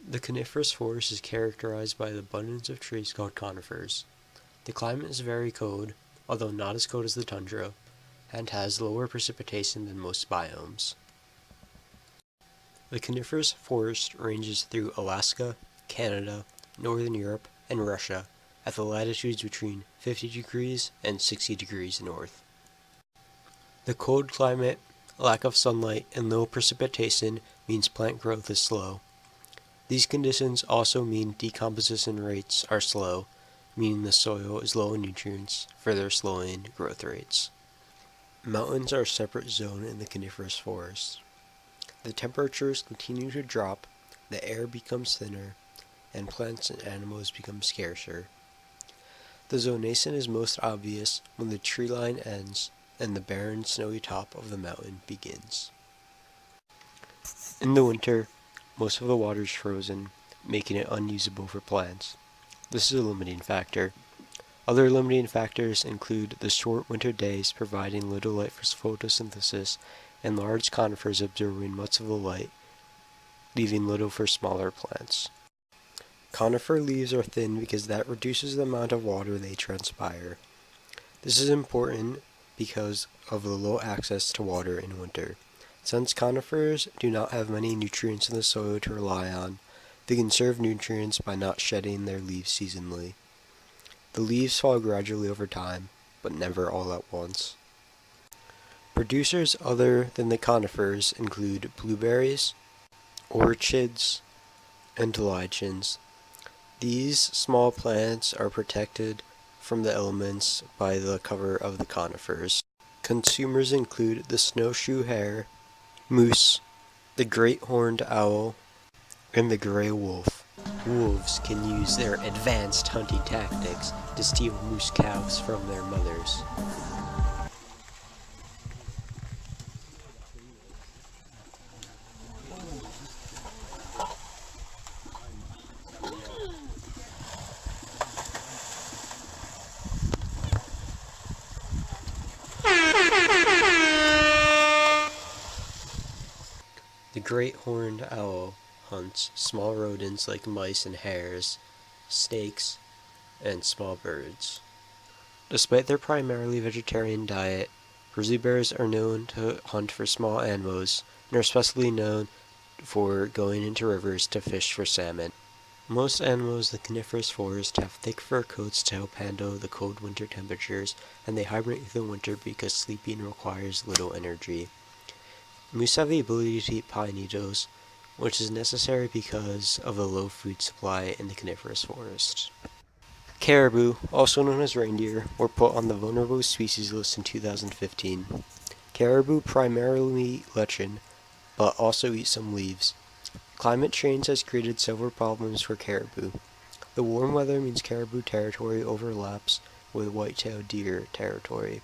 The coniferous forest is characterized by the abundance of trees called conifers. The climate is very cold, although not as cold as the tundra, and has lower precipitation than most biomes. The coniferous forest ranges through Alaska, Canada, Northern Europe, and Russia at the latitudes between 50 degrees and 60 degrees north. The cold climate, lack of sunlight, and low precipitation means plant growth is slow. These conditions also mean decomposition rates are slow, meaning the soil is low in nutrients, further slowing growth rates. Mountains are a separate zone in the coniferous forest. The temperatures continue to drop, the air becomes thinner, and plants and animals become scarcer. The zonation is most obvious when the tree line ends and the barren snowy top of the mountain begins. In the winter, most of the water is frozen, making it unusable for plants. This is a limiting factor. Other limiting factors include the short winter days providing little light for photosynthesis and large conifers absorbing much of the light, leaving little for smaller plants. Conifer leaves are thin because that reduces the amount of water they transpire. This is important because of the low access to water in winter. Since conifers do not have many nutrients in the soil to rely on, they conserve nutrients by not shedding their leaves seasonally. The leaves fall gradually over time, but never all at once. Producers other than the conifers include blueberries, orchids, and lichens. These small plants are protected from the elements by the cover of the conifers. Consumers include the snowshoe hare, moose, the great horned owl, and the gray wolf. Wolves can use their advanced hunting tactics to steal moose calves from their mothers. The great horned owl hunts small rodents like mice and hares, snakes, and small birds. Despite their primarily vegetarian diet, grizzly bears are known to hunt for small animals and are especially known for going into rivers to fish for salmon. Most animals in the coniferous forest have thick fur coats to help handle the cold winter temperatures, and they hibernate through the winter because sleeping requires little energy. Moose have the ability to eat pine needles, which is necessary because of the low food supply in the coniferous forest. Caribou, also known as reindeer, were put on the vulnerable species list in 2015. Caribou primarily eat lichen, but also eat some leaves. Climate change has created several problems for caribou. The warm weather means caribou territory overlaps with white-tailed deer territory.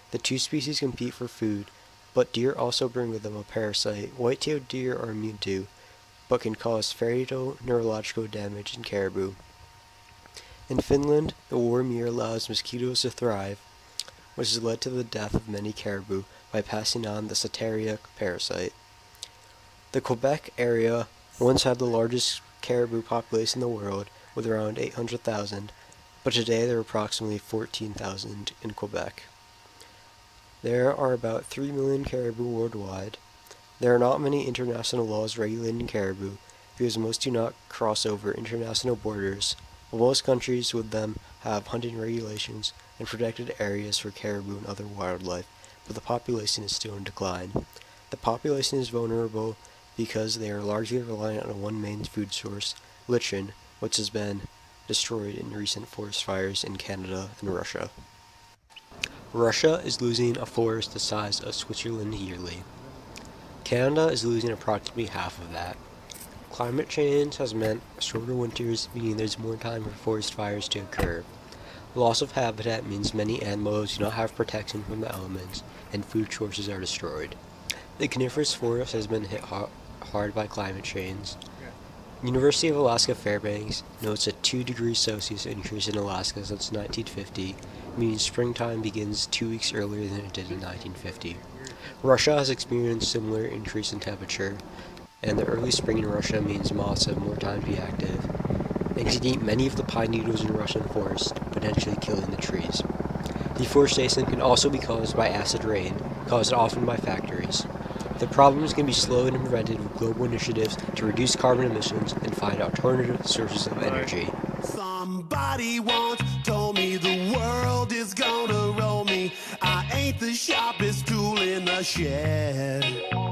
The two species compete for food, but deer also bring with them a parasite white-tailed deer are immune to, but can cause fatal neurological damage in caribou. In Finland, the warm year allows mosquitoes to thrive, which has led to the death of many caribou by passing on the Soteria parasite. The Quebec area once had the largest caribou population in the world, with around 800,000, but today there are approximately 14,000 in Quebec. There are about 3 million caribou worldwide. There are not many international laws regulating caribou because most do not cross over international borders, but most countries with them have hunting regulations and protected areas for caribou and other wildlife, but the population is still in decline. The population is vulnerable because they are largely reliant on one main food source, lichen, which has been destroyed in recent forest fires in Canada and Russia. Russia is losing a forest the size of Switzerland yearly. Canada is losing approximately half of that. Climate change has meant shorter winters, meaning there's more time for forest fires to occur. Loss of habitat means many animals do not have protection from the elements, and food sources are destroyed. The coniferous forest has been hit hard by climate change. University of Alaska Fairbanks notes a 2 degrees Celsius increase in Alaska since 1950, meaning springtime begins 2 weeks earlier than it did in 1950. Russia has experienced similar increase in temperature. and the early spring in Russia means moths have more time to be active, and can eat many of the pine needles in Russian forests, potentially killing the trees. Deforestation can also be caused by acid rain, caused often by factories. The problems can be slowed and prevented with global initiatives to reduce carbon emissions and find alternative sources of energy. Somebody once told me the world is gonna roll me. I ain't the sharpest tool in the shed.